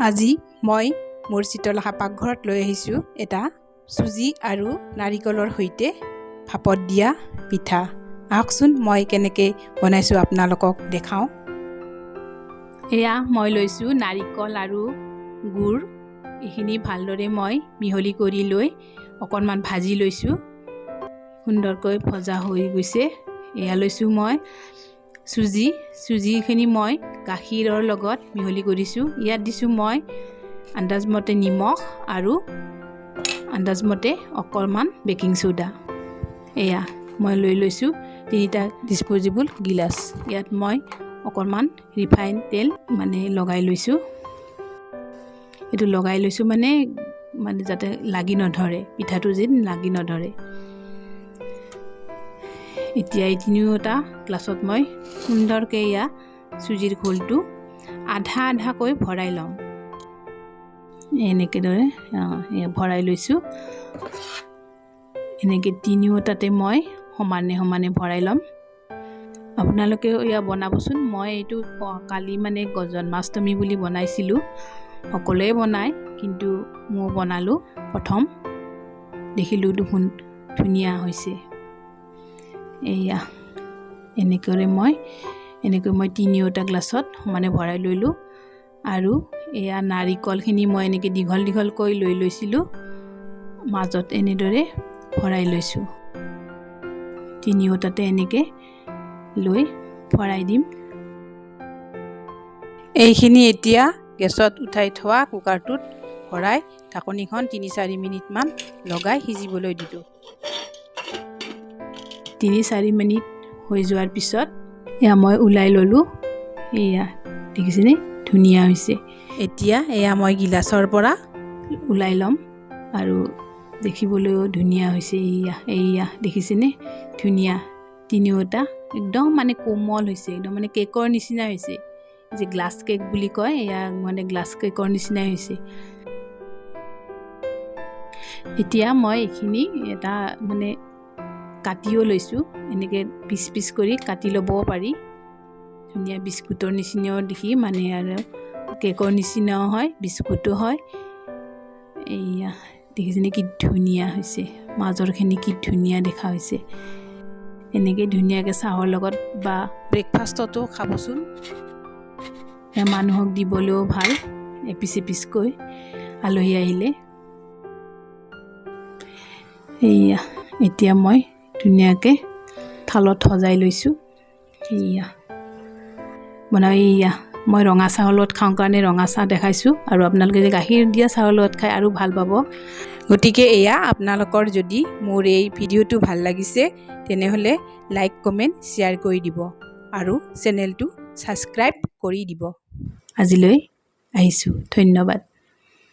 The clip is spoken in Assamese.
আজি মই মোৰ চিত্ৰলেখা পাকঘৰত লৈ আহিছোঁ এটা চুজি আৰু নাৰিকলৰ সৈতে ভাপত দিয়া পিঠা। আহকচোন মই কেনেকৈ বনাইছোঁ আপোনালোকক দেখাওঁ। এয়া মই লৈছোঁ নাৰিকল আৰু গুড়। এইখিনি ভালদৰে মই মিহলি কৰি লৈ অকণমান ভাজি লৈছোঁ। সুন্দৰকৈ ভজা হৈ গৈছে। এয়া লৈছোঁ মই চুজিখিনি মই গাখীৰৰ লগত মিহলি কৰিছোঁ। ইয়াত দিছোঁ মই আন্দাজমতে নিমখ আৰু আন্দাজমতে অকণমান বেকিং চ'ডা। এয়া মই লৈ লৈছোঁ 3টা ডিছপ'জিবল গিলাচ। ইয়াত মই অকণমান ৰিফাইন তেল লগাই লৈছোঁ। এইটো লগাই লৈছোঁ মানে যাতে লাগি নধৰে, পিঠাটো যেন লাগি নধৰে। এতিয়া এই 3টা গ্লাছত মই সুন্দৰকৈ এয়া চুজিৰ ঘোলটো আধা আধাকৈ ভৰাই ল'ম। এনেকৈ দৰে ভৰাই লৈছোঁ। এনেকৈ 3টাতে মই সমানে ভৰাই ল'ম। আপোনালোকেও এয়া বনাবচোন। মই এইটো কালি জন্মাষ্টমী বুলি বনাইছিলোঁ। সকলোৱে বনায়, কিন্তু মই বনালোঁ প্ৰথম। দেখিলোঁ দেখোন ধুনীয়া হৈছে। এয়া এনেকৈ মই 3টা গ্লাছত সমানে ভৰাই লৈলোঁ। আৰু এয়া নাৰিকলখিনি মই এনেকৈ দীঘলকৈ লৈ লৈছিলোঁ। মাজত এনেদৰে ভৰাই লৈছোঁ। 3টাতে এনেকৈ লৈ ভৰাই দিম। এইখিনি এতিয়া গেছত উঠাই থোৱা কুকাৰটোত ভৰাই ঢাকনিখন 3-4 মিনিটমান লগাই সিজিবলৈ দিলোঁ। 3-4 মিনিট হৈ যোৱাৰ পিছত এয়া মই ওলাই ল'লোঁ। এয়া দেখিছেনে ধুনীয়া হৈছে। এতিয়া এয়া মই গিলাচৰ পৰা ওলাই ল'ম আৰু দেখিবলৈও ধুনীয়া হৈছে। এয়া দেখিছেনে ধুনীয়া। 3টা একদম কোমল হৈছে, একদম কেকৰ নিচিনা হৈছে। যে গ্লাছ কেক বুলি কয়, এয়া গ্লাছ কেকৰ নিচিনাই হৈছে। এতিয়া মই এইখিনি এটা কাটিও লৈছোঁ। এনেকৈ পিচ কৰি কাটি ল'ব পাৰি। ধুনীয়া বিস্কুটৰ নিচিনাও দেখি আৰু কেকৰ নিচিনাও হয়, বিস্কুটো হয়। এয়া দেখিছেনে কি ধুনীয়া হৈছে। মাজৰখিনি কি ধুনীয়া দেখা হৈছে। এনেকৈ ধুনীয়াকৈ চাহৰ লগত বা ব্ৰেকফাষ্টতো খাবচোন। মানুহক দিবলৈও ভাল, এপিচকৈ আলহী আহিলে। এয়া এতিয়া মই ধুনীয়াকৈ থালত সজাই লৈছোঁ। এয়া মই ৰঙা চাহৰ লগত খাওঁ কাৰণে ৰঙা চাহ দেখাইছোঁ। আৰু আপোনালোকে যে গাখীৰ দিয়া চাহৰ লগত খাই আৰু ভাল পাব। গতিকে এয়া আপোনালোকৰ যদি মোৰ এই ভিডিঅ'টো ভাল লাগিছে তেনেহ'লে লাইক, কমেণ্ট, শ্বেয়াৰ কৰি দিব আৰু চেনেলটো ছাবস্ক্ৰাইব কৰি দিব। আজিলৈ আহিছোঁ। ধন্যবাদ।